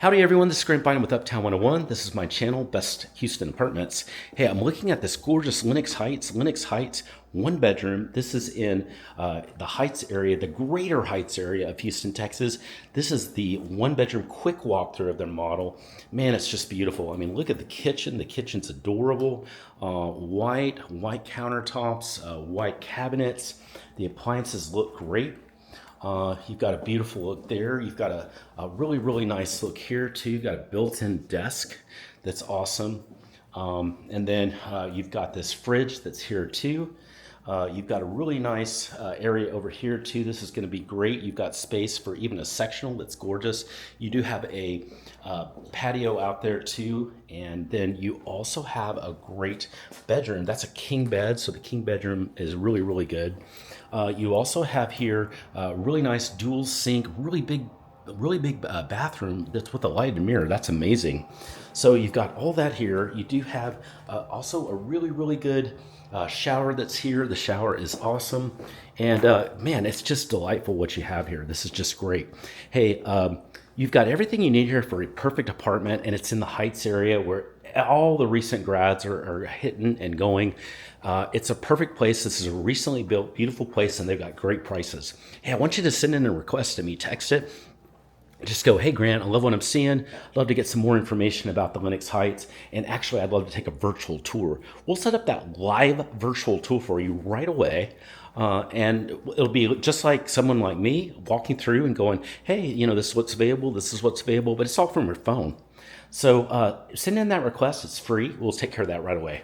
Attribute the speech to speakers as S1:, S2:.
S1: Howdy everyone, this is Grant Bynum with Uptown 101. This is my channel, Best Houston Apartments. Hey, I'm looking at this gorgeous Lenox Heights. Lenox Heights, one bedroom. This is in the Heights area, the greater Heights area of Houston, Texas. This is the one bedroom quick walkthrough of their model. Man, it's just beautiful. I mean, look at the kitchen. The kitchen's adorable. White countertops, white cabinets. The appliances look great. You've got a beautiful look there. You've got a really nice look here too. You've got a built-in desk that's awesome. And then you've got this fridge that's here too. You've got a really nice area over here too. This is going to be great. You've got space for even a sectional that's gorgeous. You do have a patio out there too. And then you also have a great bedroom. That's a king bed, so the king bedroom is really good. You also have here a really nice dual sink, really big bathroom that's with a lighted mirror. That's amazing. So you've got all that here. You do have also a really good shower that's here. The shower is awesome. And man, it's just delightful what you have here. This is just great. Hey, you've got everything you need here for a perfect apartment, and it's in the Heights area where all the recent grads are hitting and going. It's a perfect place. This is a recently built, beautiful place, and they've got great prices. Hey, I want you to send in a request to me. Text it. Just go, hey, Grant, I love what I'm seeing. I'd love to get some more information about the Lenox Heights. And actually, I'd love to take a virtual tour. We'll set up that live virtual tour for you right away. And it'll be just like someone like me walking through and going, hey, you know, this is what's available. This is what's available. But it's all from your phone. So send in that request. It's free. We'll take care of that right away.